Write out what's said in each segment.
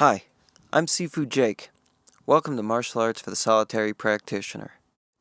Hi, I'm Seafood Jake. Welcome to Martial Arts for the Solitary Practitioner.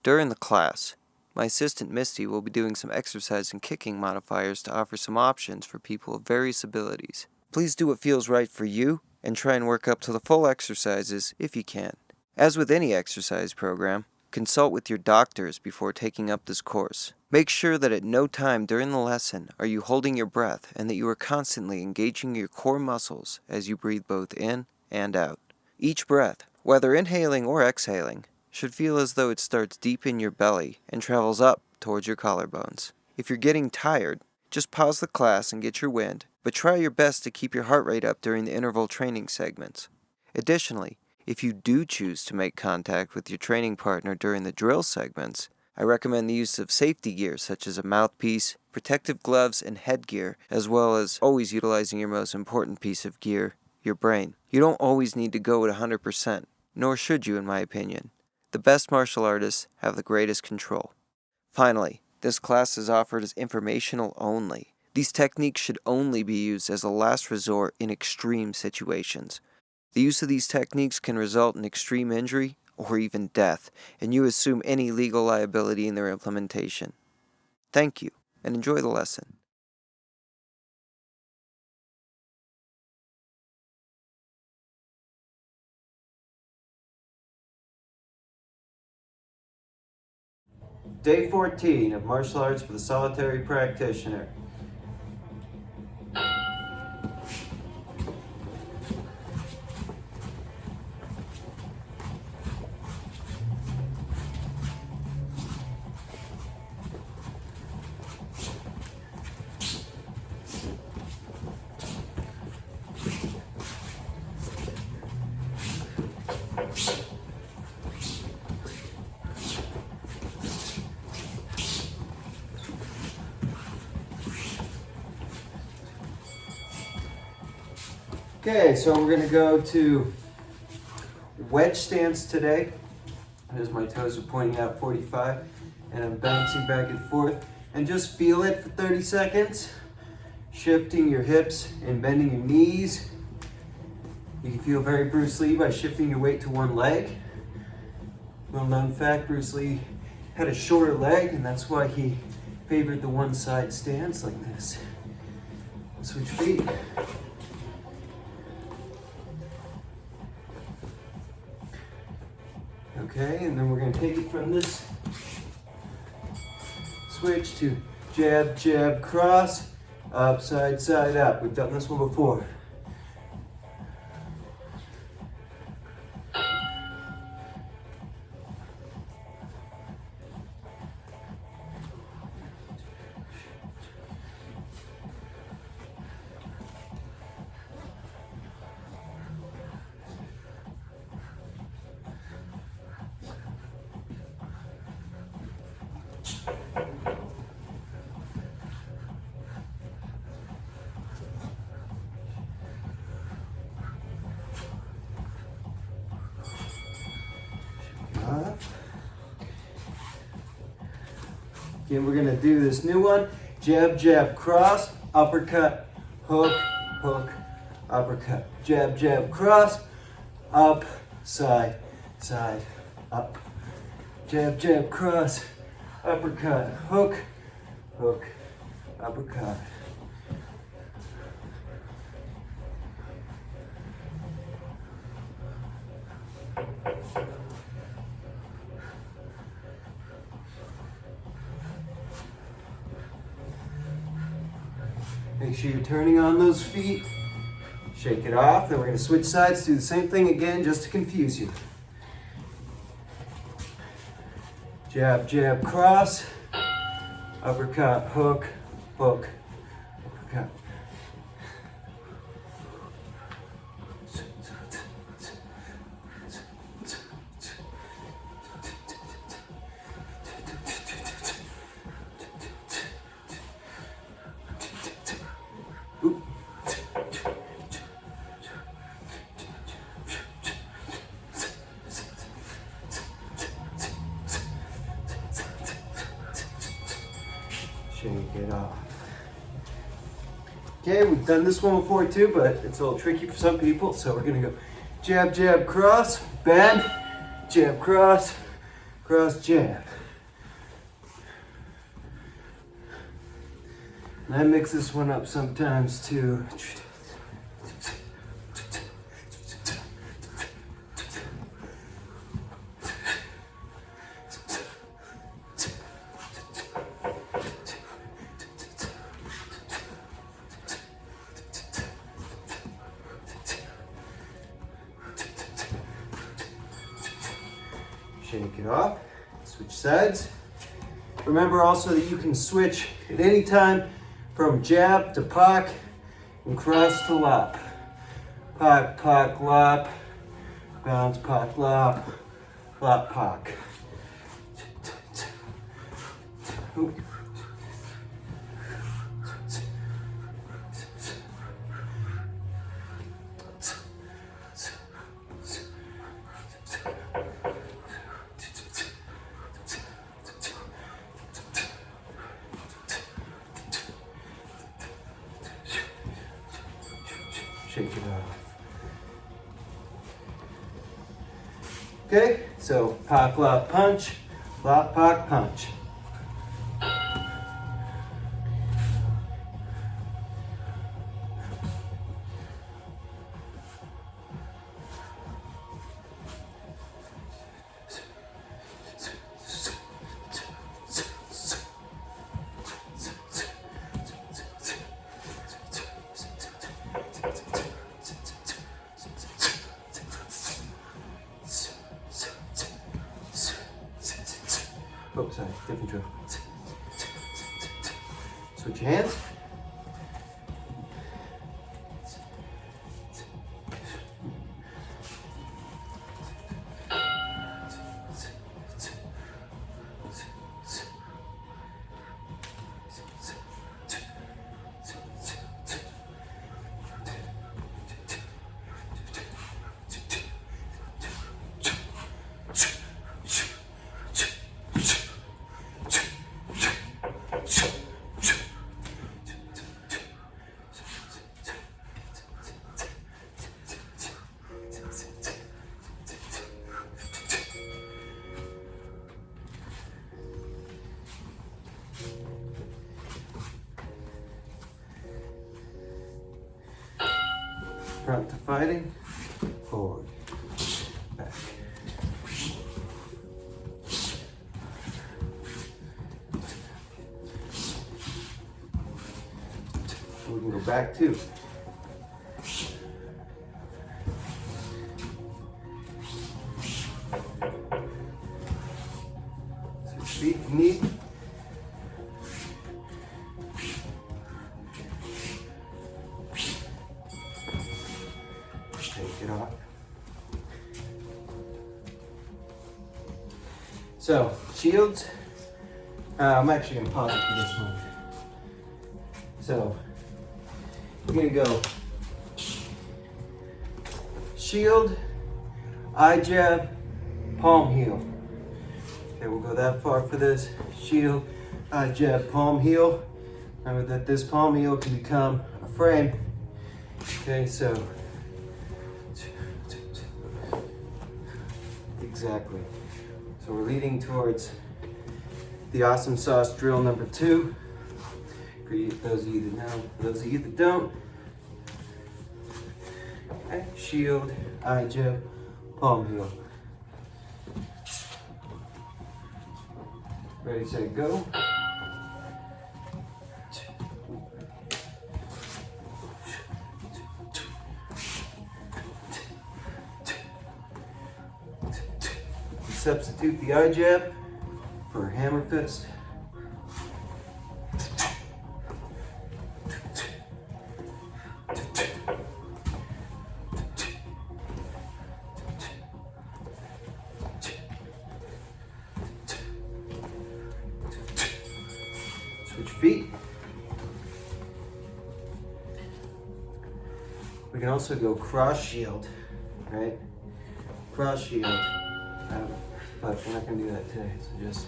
During the class, my assistant Misty will be doing some exercise and kicking modifiers to offer some options for people of various abilities. Please do what feels right for you and try and work up to the full exercises if you can. As with any exercise program, consult with your doctors before taking up this course. Make sure that at no time during the lesson are you holding your breath and that you are constantly engaging your core muscles as you breathe both in and out. Each breath, whether inhaling or exhaling, should feel as though it starts deep in your belly and travels up towards your collarbones. If you're getting tired, just pause the class and get your wind, but try your best to keep your heart rate up during the interval training segments. Additionally, if you do choose to make contact with your training partner during the drill segments, I recommend the use of safety gear such as a mouthpiece, protective gloves, and headgear, as well as always utilizing your most important piece of gear, your brain. You don't always need to go at 100%, nor should you in my opinion. The best martial artists have the greatest control. Finally, this class is offered as informational only. These techniques should only be used as a last resort in extreme situations. The use of these techniques can result in extreme injury or even death, and you assume any legal liability in their implementation. Thank you, and enjoy the lesson. Day 14 of Martial Arts for the Solitary Practitioner. Okay, so we're going to go to wedge stance today. As my toes are pointing out 45, and I'm bouncing back and forth. And just feel it for 30 seconds. Shifting your hips and bending your knees. You can feel very Bruce Lee by shifting your weight to one leg. Well known fact, Bruce Lee had a shorter leg, and that's why he favored the one side stance like this. Switch feet. Okay, and then we're going to take it from this switch to jab, jab, cross, up, side, side, up. We've done this one before. Again, we're going to do this new one. Jab, jab, cross, uppercut, hook, hook, uppercut. Jab, jab, cross, up, side, side, up. Jab, jab, cross, uppercut, hook, hook, uppercut. Make sure you're turning on those feet. Shake it off. Then we're going to switch sides, do the same thing again just to confuse you. Jab, jab, cross, uppercut, hook, hook, uppercut. Shake it off. Okay, we've done this one before too, but it's a little tricky for some people. So we're gonna go jab, jab, cross, bend, jab, cross, cross, jab. And I mix this one up sometimes too. Shake it off, switch sides. Remember also that you can switch at any time from jab to pak and cross to lop. Pak, pak, lop, bounce, pak, lop, lop, pak. Ooh. Shake it off. Okay, so pak, lop, punch, lop, pak, punch. Oh, sorry, different drill. Switch your hands. Front to fighting, forward, back. We can go back too. Switch feet if you need. Take it off. So, shields. I'm actually going to pause it for this one. So, we're going to go shield, eye jab, palm heel. Okay, we'll go that far for this. Shield, eye jab, palm heel. Remember that this palm heel can become a frame. Okay, so exactly. So we're leading towards the awesome sauce drill number 2. For those of you that know, for those of you that don't. Okay. Shield, eye jab, palm heel. Ready, set, go. Substitute the eye jab for a hammer fist. Switch feet. We can also go cross shield, right? Cross shield. But we're not going to do that today, so just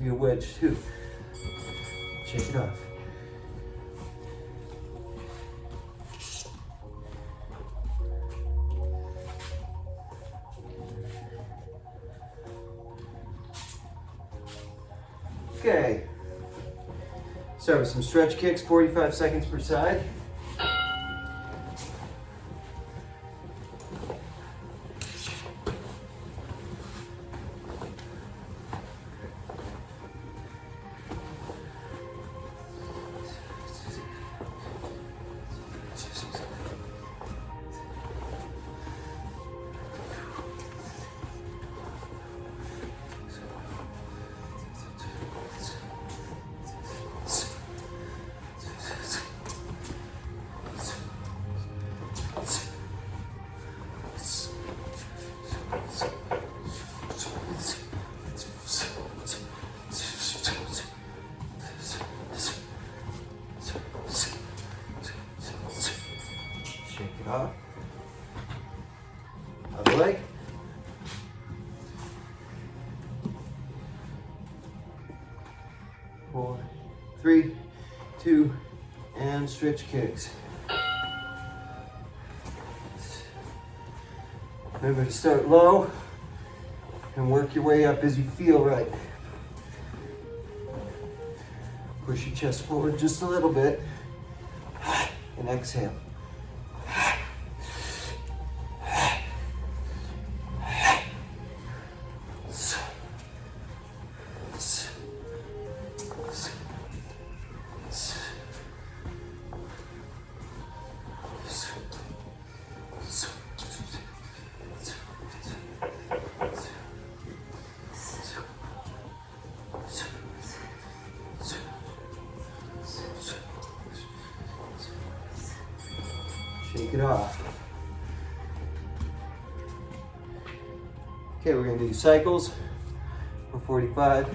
be a wedge too. Shake it off. Okay. Start with some stretch kicks, 45 seconds per side. Shake it off. Other leg. Four, three, two, and stretch kicks. Remember to start low and work your way up as you feel right. Push your chest forward just a little bit and exhale. Shake it off. Okay, we're going to do cycles for 45.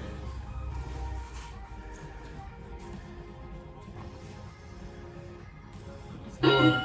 Four.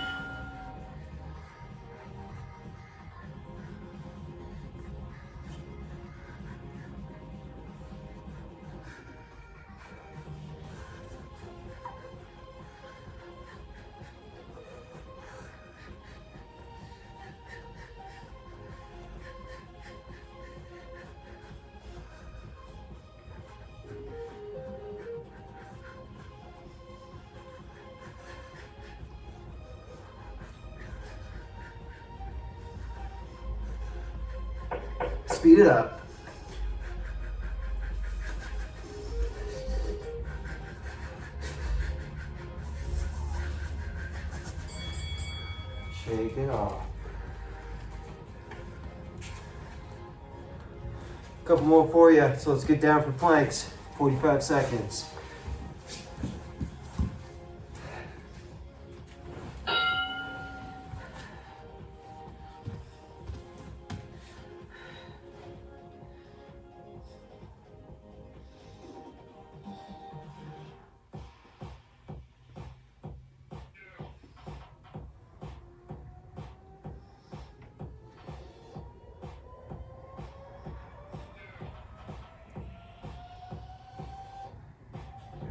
Speed it up. Shake it off. A couple more for you, so let's get down for planks. 45 seconds.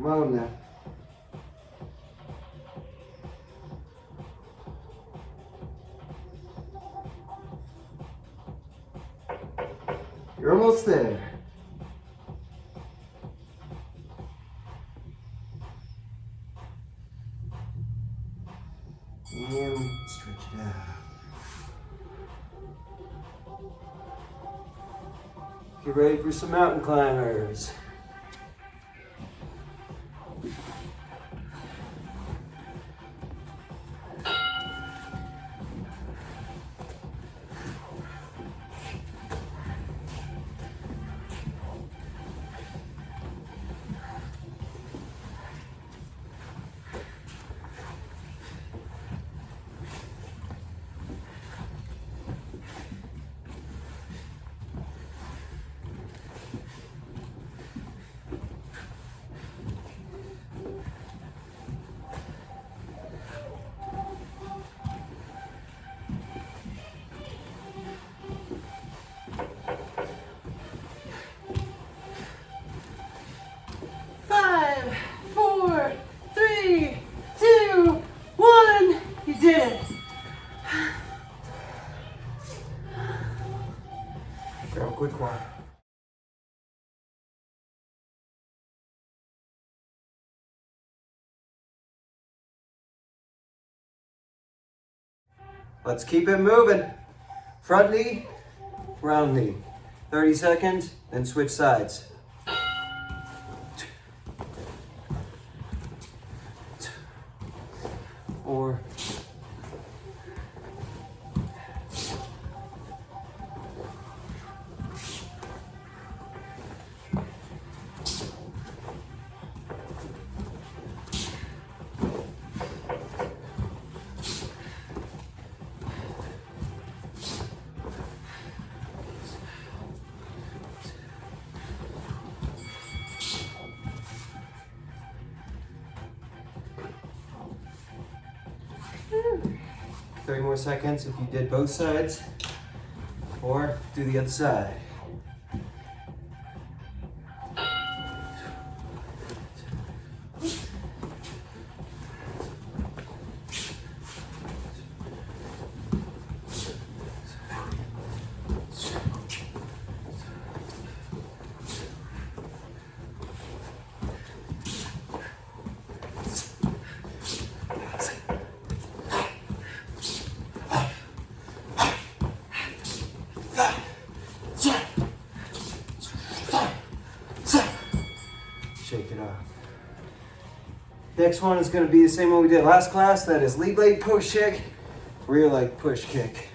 Come on now. You're almost there. And stretch it out. Get ready for some mountain climbers. Let's keep it moving. Front knee, round knee. 30 seconds, then switch sides. 4, 30 more seconds if you did both sides, or do the other side. Shake it off. Next one is going to be the same one we did last class. That is lead leg push kick, rear leg push kick.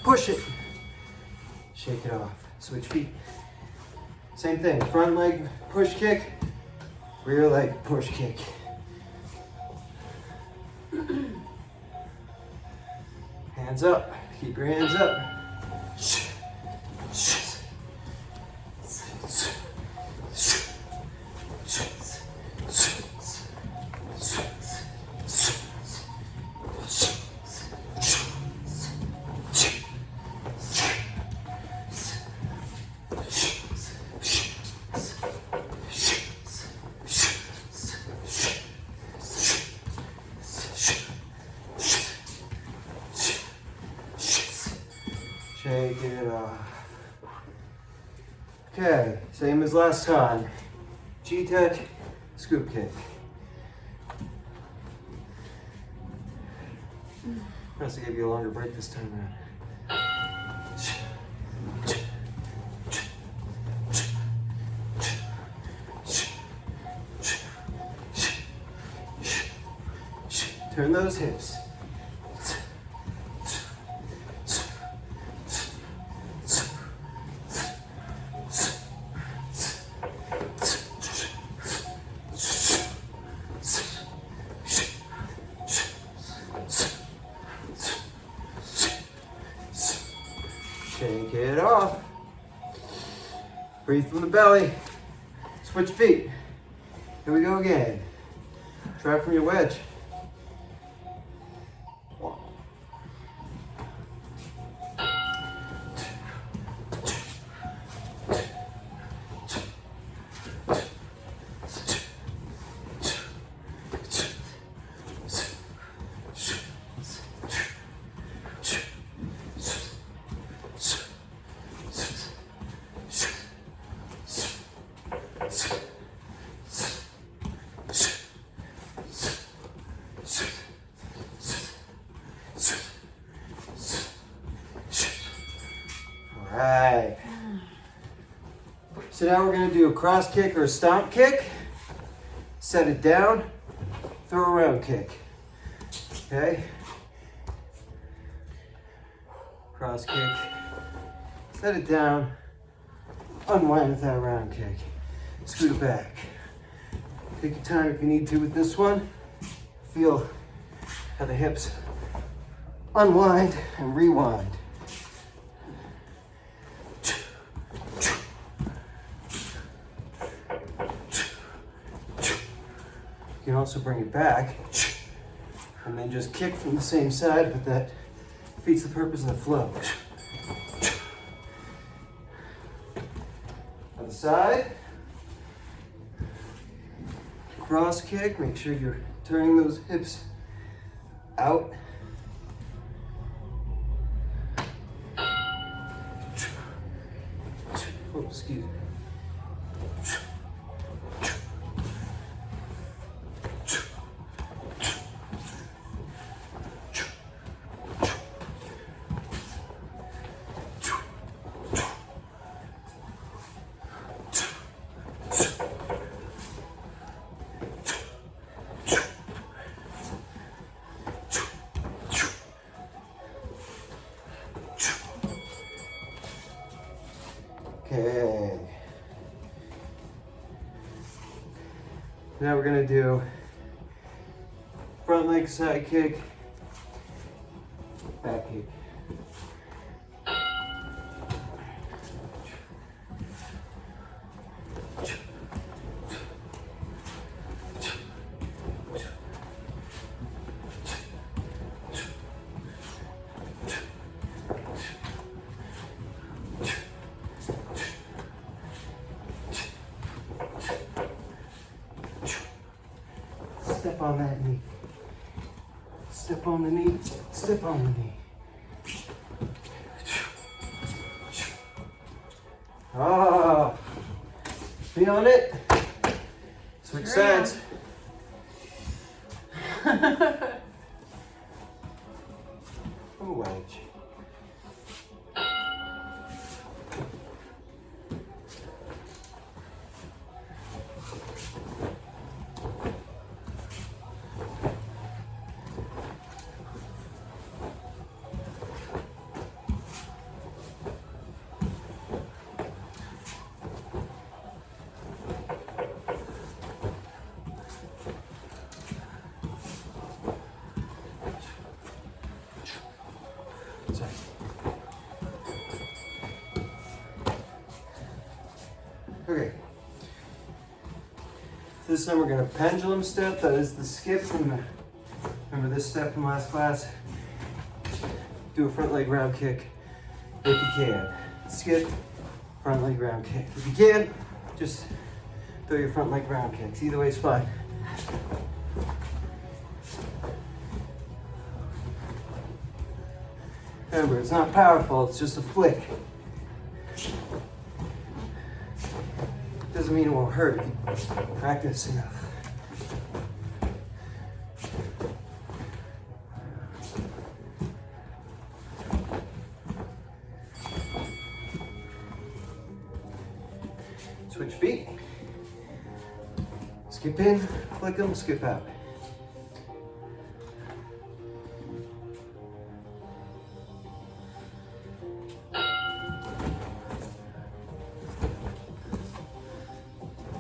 Push it. Shake it off. Switch feet. Same thing. Front leg push kick, rear leg push kick. Hands up. Keep your hands up. Shake it off. Okay, same as last time. G-tech, scoop kick. Must have gave you a longer break this time around. Turn those hips. Shake it off. Breathe from the belly. Switch feet. Here we go again. Try from your wedge. Alright. So now we're going to do a cross kick or a stomp kick. Set it down, throw a round kick. Okay? Cross kick, set it down, unwind with that round kick. Scoot it back. Take your time if you need to with this one. Feel how the hips unwind and rewind. also bring it back and then just kick from the same side, but that defeats the purpose of the flow. Other side. Cross kick, make sure you're turning those hips out. Oh, excuse me. Okay. Now we're gonna do front leg side kick, back kick. Step on that knee. Step on the knee. Step on the knee. Ah, feeling it? Switch sides. I'm a wedge. Okay. This time we're going to pendulum step. That is the skip from the, remember this step from last class? Do a front leg round kick if you can. Skip, front leg round kick. If you can, just throw your front leg round kicks. Either way is fine. Remember, it's not powerful, it's just a flick. Doesn't mean it won't hurt if you practice enough. Switch feet. Skip in, flick them, skip out.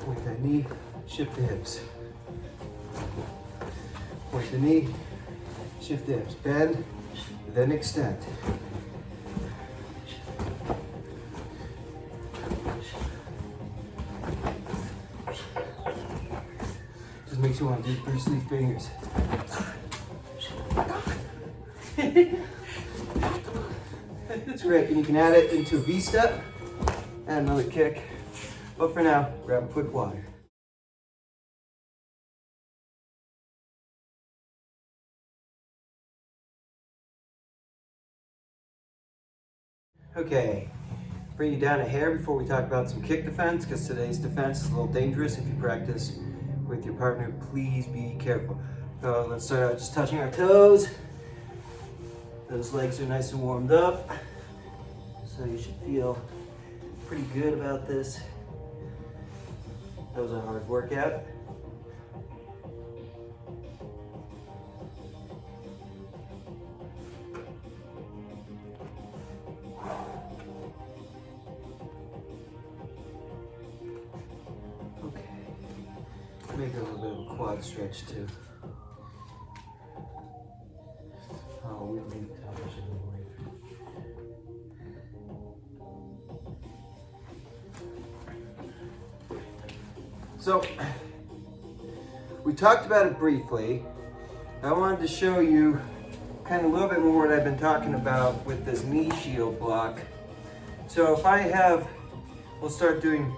Point that knee, shift the hips. Point the knee, shift the hips. Bend, then extend. Just makes you want to do 3 sleeve fingers. That's great, and you can add it into a V step, and another kick. But for now, grab a quick water. Okay, bring you down a hair before we talk about some kick defense, because today's defense is a little dangerous. If you practice with your partner, please be careful. So let's start out just touching our toes. Those legs are nice and warmed up, so you should feel pretty good about this. That was a hard workout. Okay, make a little bit of a quad stretch too. Oh, we leave television away. So, we talked about it briefly. I wanted to show you kind of a little bit more what I've been talking about with this knee shield block. So if I have, we'll start doing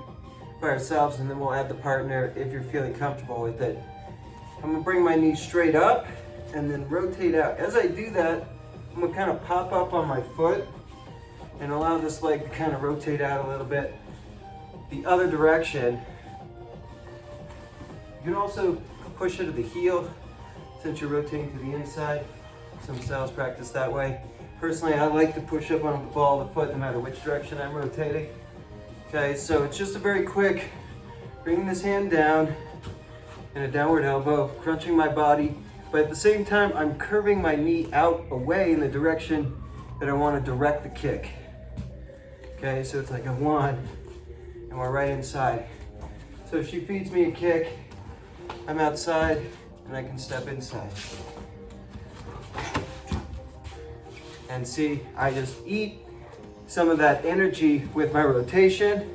by ourselves and then we'll add the partner if you're feeling comfortable with it. I'm gonna bring my knee straight up and then rotate out. As I do that, I'm gonna kind of pop up on my foot and allow this leg to kind of rotate out a little bit the other direction. You can also push it to the heel since you're rotating to the inside. Some styles practice that way. Personally, I like to push up on the ball of the foot no matter which direction I'm rotating. Okay, so it's just a very quick, bringing this hand down in a downward elbow, crunching my body, but at the same time, I'm curving my knee out away in the direction that I want to direct the kick. Okay, so it's like a 1, and we're right inside. So if she feeds me a kick, I'm outside, and I can step inside. And see, I just eat some of that energy with my rotation.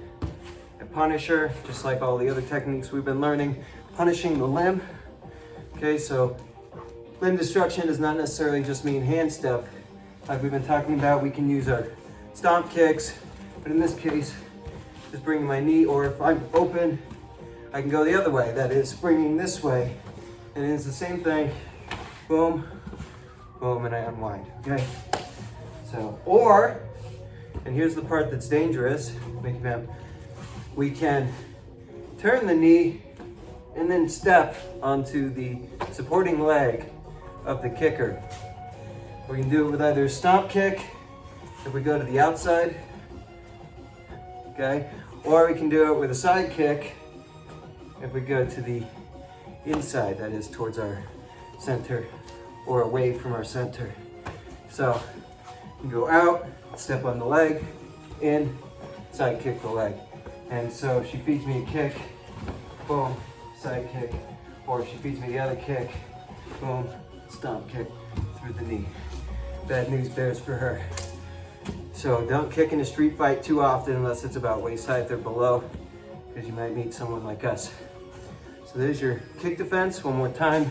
And punish her, just like all the other techniques we've been learning, punishing the limb. Okay, so limb destruction does not necessarily just mean hand stuff. Like we've been talking about, we can use our stomp kicks, but in this case, just bringing my knee, or if I'm open, I can go the other way. That is bringing this way. And it's the same thing, boom, boom, and I unwind, okay? So, or, and here's the part that's dangerous, we can turn the knee and then step onto the supporting leg of the kicker. We can do it with either a stomp kick, if we go to the outside, okay? Or we can do it with a side kick, if we go to the inside, that is towards our center or away from our center. So, you go out, step on the leg, in, side kick the leg. And so if she feeds me a kick, boom, side kick. Or if she feeds me the other kick, boom, stomp kick through the knee. Bad news bears for her. So don't kick in a street fight too often unless it's about waist height or below, because you might meet someone like us. So there's your kick defense. One more time,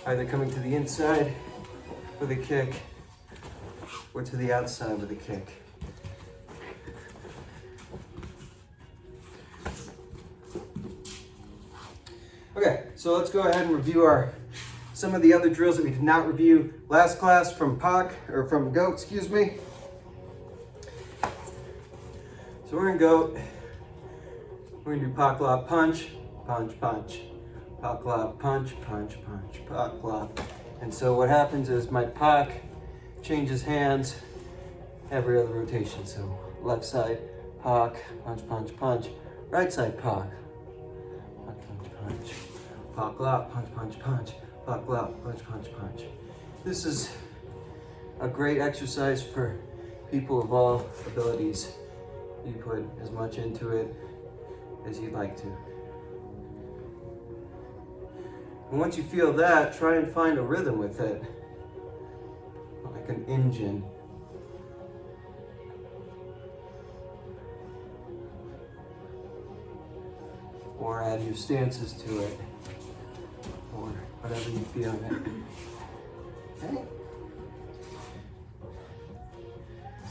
either coming to the inside with a kick, or to the outside with a kick. Okay, so let's go ahead and review some of the other drills that we did not review last class from GOAT, excuse me. So we're in GOAT. We're gonna do Pak Lop Punch, Punch, Punch. Pak Lop Punch, Punch, Punch, Pak Lop. And so what happens is my Pak changes hands every other rotation. So left side, Pak, punch, punch, punch. Right side, Pak, punch, punch, punch. Pak Lop, punch, punch, punch. Pak Lop, punch, punch, punch. This is a great exercise for people of all abilities. You put as much into it as you'd like to. And once you feel that, try and find a rhythm with it. Like an engine. Or add your stances to it. Or whatever you feel in it. Okay?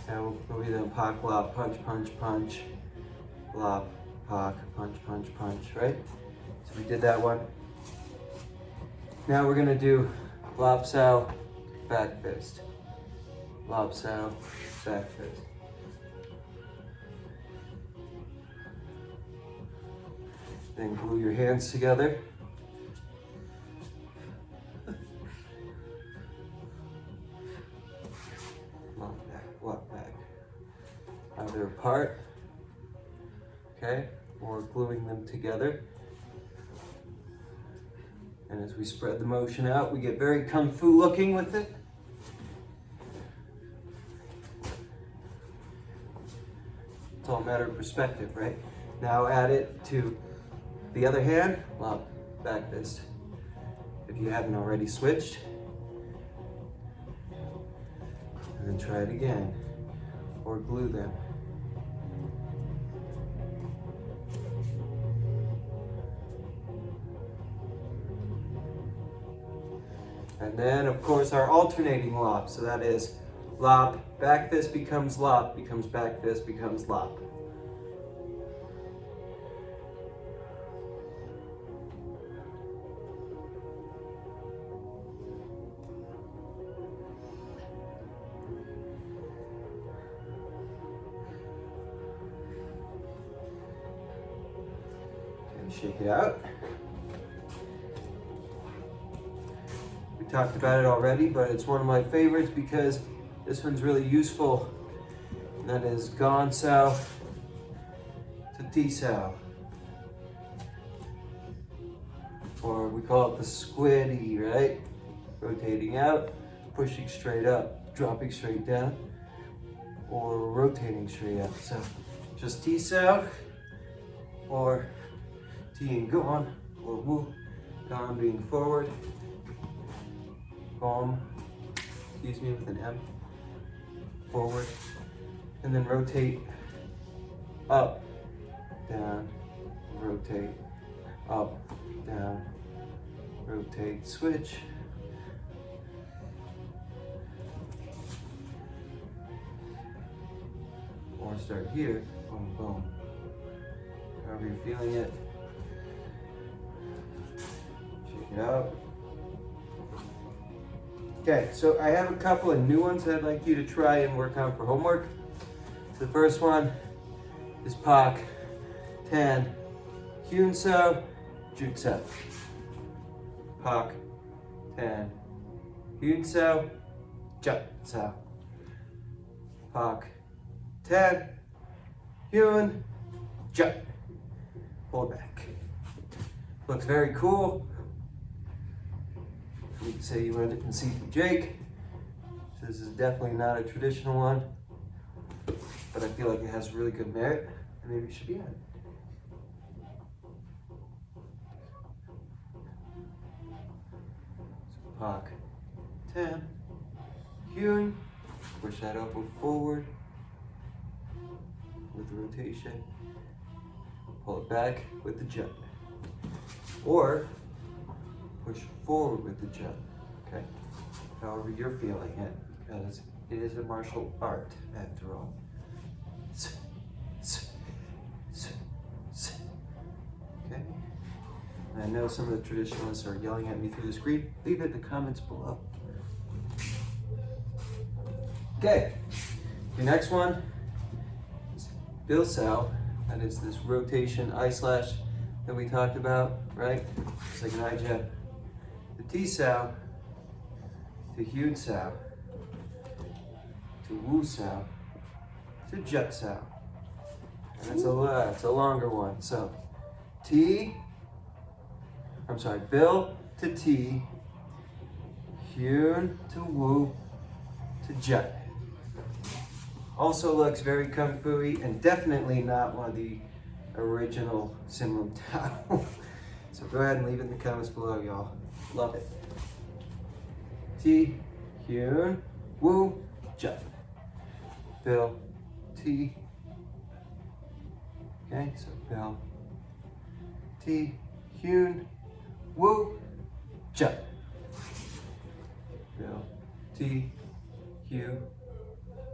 Now we'll be the Pak Lop, punch, punch, punch. Lop, Pak, punch, punch, punch, right? So we did that one. Now we're gonna do Lop Sao, back fist. Lop Sao, back fist. Then glue your hands together. Lop back. Either apart, okay, or gluing them together. And as we spread the motion out, we get very kung fu looking with it. It's all a matter of perspective, right? Now add it to the other hand, Lop, back fist. If you haven't already switched. And then try it again, or glue them. And then, of course, our alternating lop. So that is lop, back fist becomes lop, becomes back fist, becomes lop. Shake it out. We talked about it already, but it's one of my favorites because this one's really useful. And that is gone sow to T sow. Or we call it the squiddy, right? Rotating out, pushing straight up, dropping straight down, or rotating straight up. So just T sow or T and gone, or woo, gone being forward, gone, excuse me, with an M, forward, and then rotate up, down, rotate, up, down, rotate, switch. Or start here, boom, boom, however you're feeling it. It out. Okay, so I have a couple of new ones that I'd like you to try and work on for homework. So the first one is Pak, Tan, Hyun So, Jut So. Pak, Tan, Hyun So, Jut So. Pak, Tan, Hyun, Jut. Pull it back. Looks very cool. You can say you learned it from Seafood Jake. So this is definitely not a traditional one, but I feel like it has really good merit, and maybe it should be on it. So Pak, Tan, Hyun, push that upward forward with the rotation, pull it back with the jut, or push forward with the jut, okay? However you're feeling it, because it is a martial art after all. Okay? And I know some of the traditionalists are yelling at me through the screen. Leave it in the comments below. Okay, the next one is Bill Sow. That is this rotation I slash that we talked about, right? It's like an I jab. The T sow to Hyun sow to Woo sow to Jut sow. And it's a longer one. So Bill to T, Hyun to Woo to Jut. Also looks very kung fu-y and definitely not one of the original Simlum Tao. So go ahead and leave it in the comments below, y'all. Love it. T, Hyun, Woo, Jut. Bill, T. Okay, so Bill, T, Hyun, Woo, Jut. Bill, T, Hyun,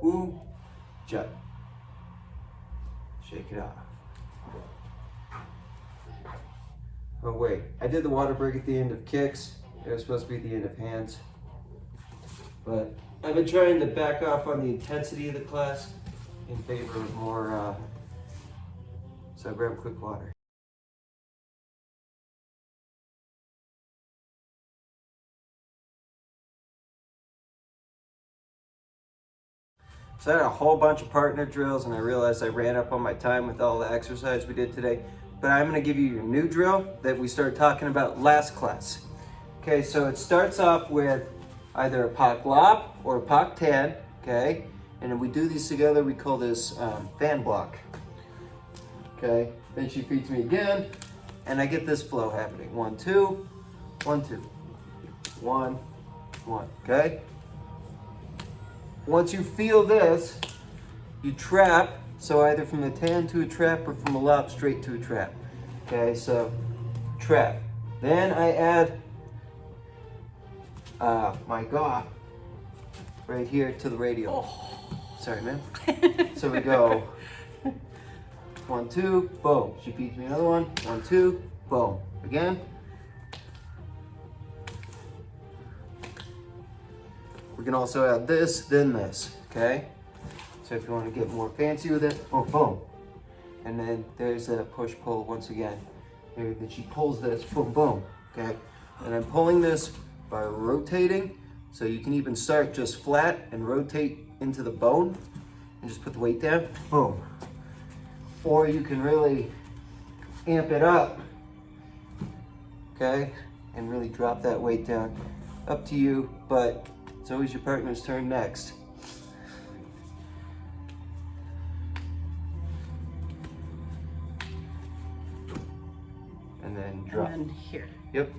Woo, Jut. Shake it off. Oh wait, I did the water break at the end of kicks. It was supposed to be at the end of hands. But I've been trying to back off on the intensity of the class in favor of more, so grab a quick water. So I had a whole bunch of partner drills and I realized I ran up on my time with all the exercise we did today. But I'm gonna give you your new drill that we started talking about last class. Okay, so it starts off with either a Pak Lop or a Pak Tan, okay? And if we do these together, we call this fan block. Okay, then she feeds me again, and I get this flow happening. 1, 2, 1, 2, 1, 1, okay? Once you feel this, you trap, so either from the tan to a trap or from a lop straight to a trap. Okay, so trap. Then I add my gaw right here to the radial. Oh. Sorry, man. So we go 1, 2, boom. She feeds me another one. 1, 2, boom. Again. We can also add this, then this, okay? So if you want to get more fancy with it, boom, boom. And then there's a push-pull once again. Maybe then she pulls this, boom, boom, okay? And I'm pulling this by rotating, so you can even start just flat and rotate into the bone and just put the weight down, boom. Or you can really amp it up, okay? And really drop that weight down. Up to you, but it's always your partner's turn next. And then drop. And then here. Yep.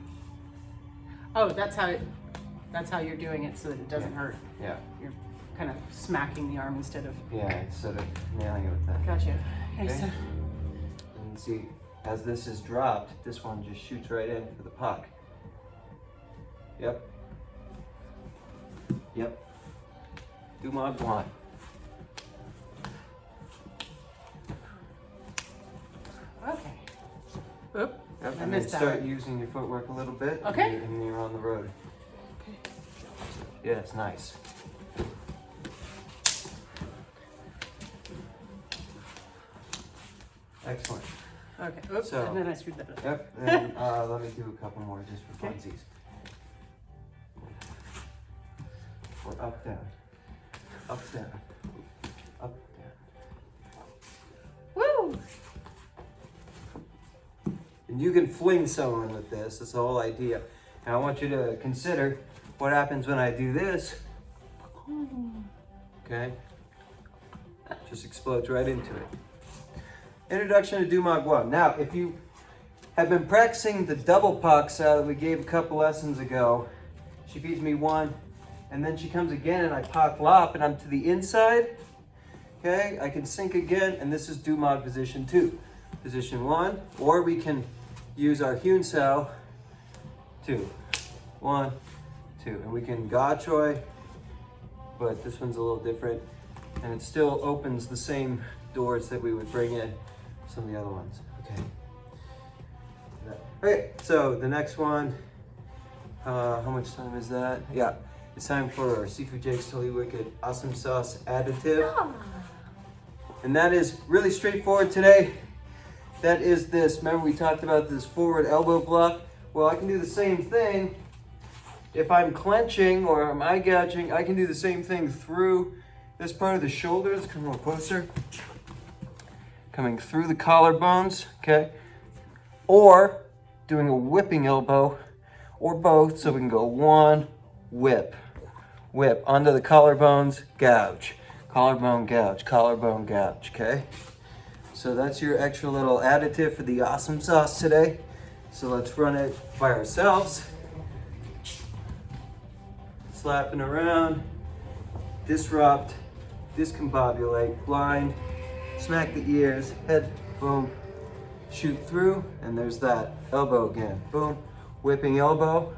Oh, that's how you're doing it so that it doesn't hurt. Yeah. You're kind of smacking the arm instead of. Yeah, instead of nailing it with that. Gotcha. Okay, Okay. so And see, as this is dropped, this one just shoots right in for the puck. Yep. Yep. Dumog 1. okay. Oop. Yep, I and then missed that start one. using your footwork a little bit. Okay. And you're on the road. Okay. Yeah, it's nice. Excellent. Okay. Oops. So- and then I screwed that up. Yep, and let me do a couple more just for Okay. funsies. Or up, down. Up, down. Up, down. Woo! And you can fling someone with this. That's the whole idea. And I want you to consider what happens when I do this. Okay? Just explodes right into it. Introduction to Dumog 1. Now, if you have been practicing the double pucks that we gave a couple lessons ago, she feeds me one, and then she comes again and I puck lop and I'm to the inside. Okay, I can sink again, and this is Dumog position 2. Position 1, or we can use our Hyun Sao 2. 1, 2. And we can ga choi, but this one's a little different. And it still opens the same doors that we would bring in some of the other ones. Okay. Okay, so the next one, how much time is that? Yeah, it's time for our Seafood Jake's Totally Wicked Awesome Sauce Additive. And that is really straightforward today. That is this, remember we talked about this forward elbow block? Well, I can do the same thing. If I'm clenching or I'm eye gouging, I can do the same thing through this part of the shoulders. Come a little closer. Coming through the collarbones, okay? Or doing a whipping elbow, or both, so we can go 1, whip, whip, onto the collarbones, gouge, collarbone gouge, collarbone gouge, okay? So that's your extra little additive for the awesome sauce today. So let's run it by ourselves. Slapping around, disrupt, discombobulate, blind, smack the ears, head, boom, shoot through, and there's that elbow again. Boom, whipping elbow,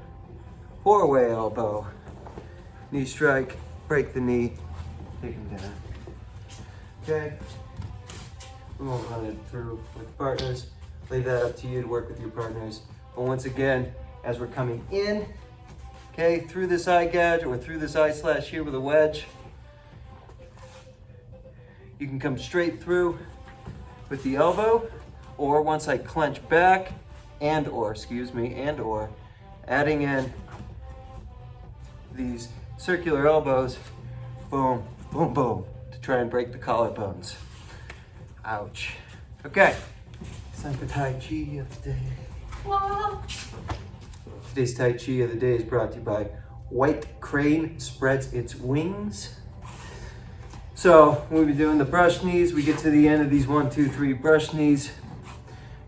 4-way elbow, knee strike, break the knee, take him down. Okay, we won't run it through with partners. Leave that up to you to work with your partners. But once again, as we're coming in, okay, through this eye gouge or through this eye slash here with a wedge, you can come straight through with the elbow, or once I clench back, and or adding in these circular elbows, boom, boom, boom, to try and break the collarbones. Ouch. Okay, it's time for Tai Chi of the day. Wow. Today's Tai Chi of the day is brought to you by White Crane Spreads Its Wings. So when we're doing the brush knees, we get to the end of these 1, 2, 3 brush knees.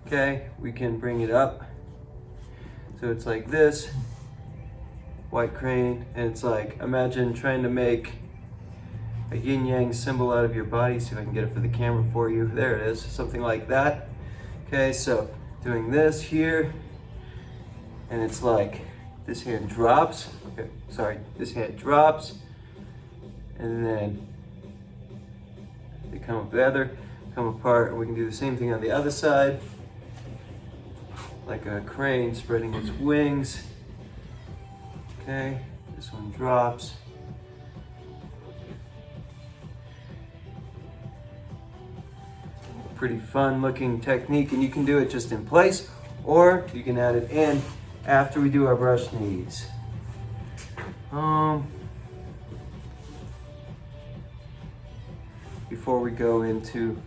Okay, we can bring it up. So it's like this, white crane, and it's like, imagine trying to make a yin yang symbol out of your body. See if I can get it for the camera for you. There it is, something like that. Okay, so doing this here, and it's like this hand drops. Okay, sorry, this hand drops, and then they come together, come apart, and we can do the same thing on the other side, like a crane spreading its wings. Okay, this one drops. Pretty fun looking technique, and you can do it just in place, or you can add it in after we do our brush knees. Before we go into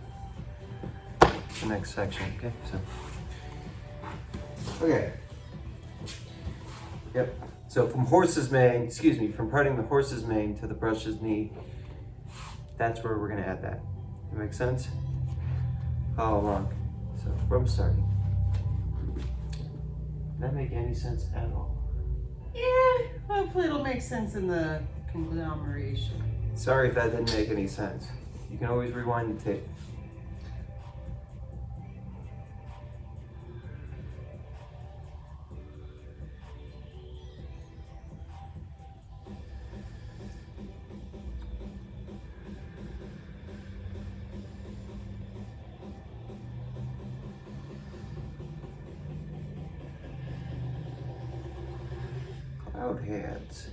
the next section, okay? Okay. Yep. So from from parting the horse's mane to the brush's knee, that's where we're gonna add that. That make sense? Follow along. So from starting. Does that make any sense at all? Yeah, hopefully it'll make sense in the conglomeration. Sorry if that didn't make any sense. You can always rewind the tape. Cloud hands.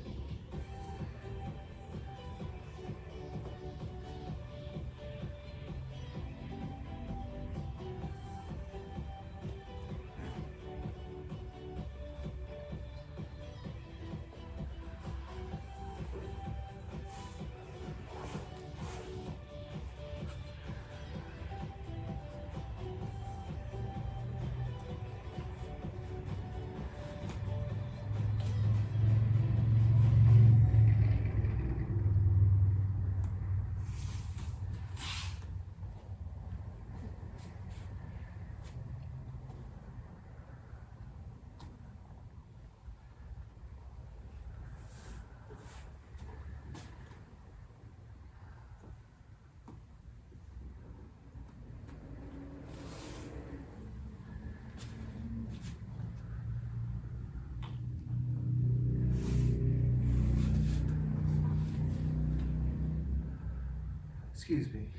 Excuse me.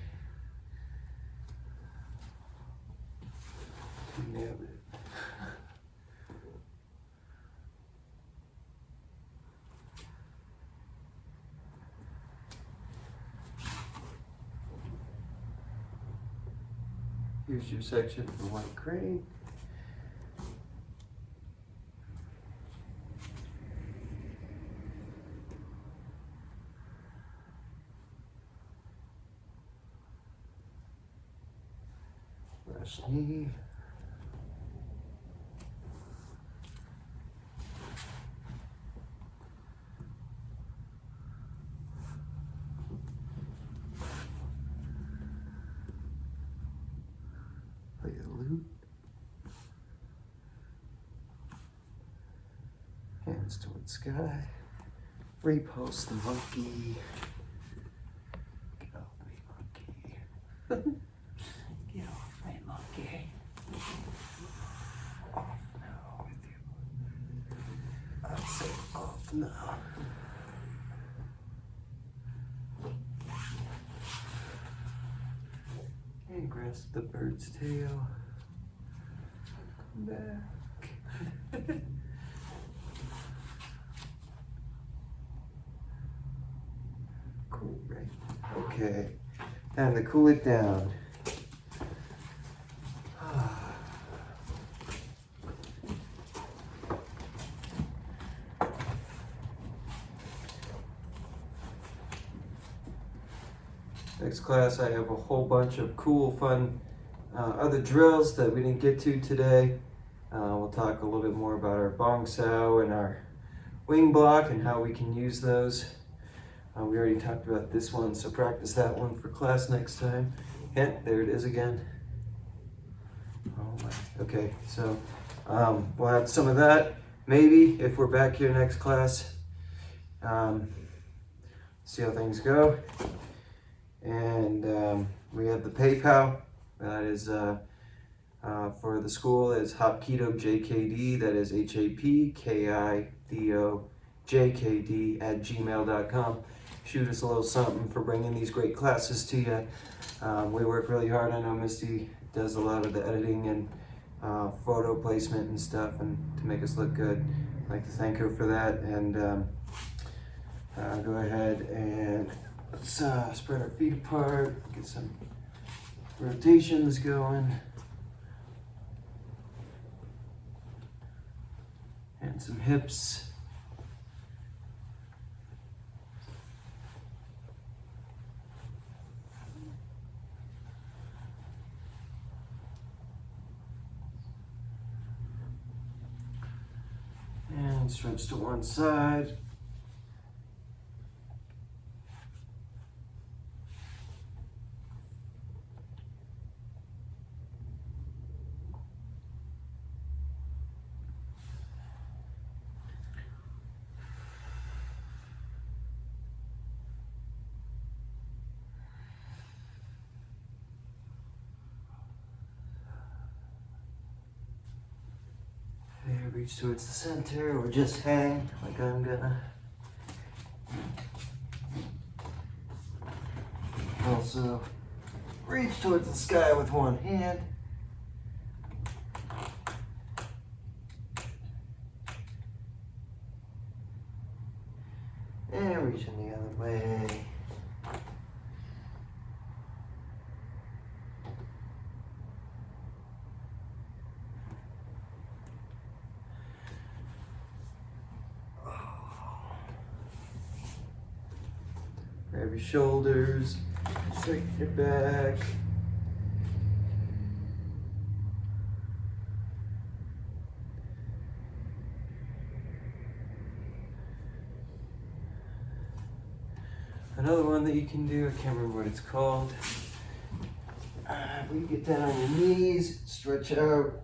Nailed it. Here's your section for white crane. Brush knee. Play a lute. Hands towards sky. Repost the monkey. Get off me, monkey. Get off me, monkey. Off now with you. I say off now. And grasp the bird's tail. Come back. Cool, right? Okay. Time to cool it down. Next class, I have a whole bunch of cool, fun other drills that we didn't get to today. We'll talk a little bit more about our bong sao and our wing block and how we can use those. We already talked about this one, so practice that one for class next time. Yeah, there it is again. Oh my. Okay, so we'll have some of that, maybe, if we're back here next class. See how things go. And we have the PayPal. That is For the school is Hapkido JKD, that is HAPKIDOJKD @gmail.com. Shoot us a little something for bringing these great classes to you. We work really hard. I know Misty does a lot of the editing and photo placement and stuff, and to make us look good. I'd like to thank her for that, and go ahead and let's spread our feet apart, get some rotations going, and some hips. And stretch to one side. Reach towards the center, or just hang like I'm gonna. Also, reach towards the sky with one hand. And reaching the other way. Grab your shoulders, straighten your back. Another one that you can do, I can't remember what it's called. We get down on your knees, stretch out,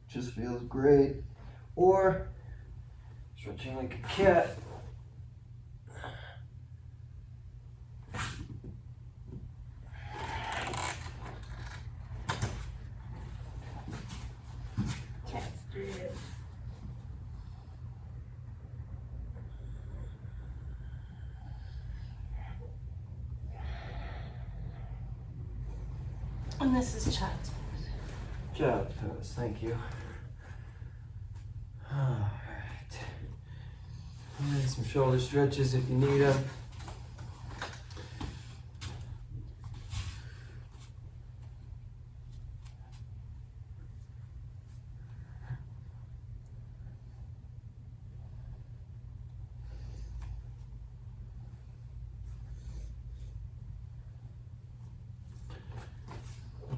just feels great. Or stretching like a cat. And this is child's pose. Child's pose, thank you. Alright. And some shoulder stretches if you need them.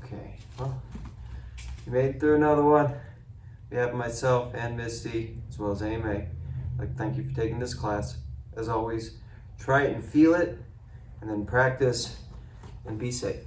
Okay, well, you made it through another one. On behalf of myself and Misty, as well as AMA, I'd like to thank you for taking this class. As always, try it and feel it, and then practice, and be safe.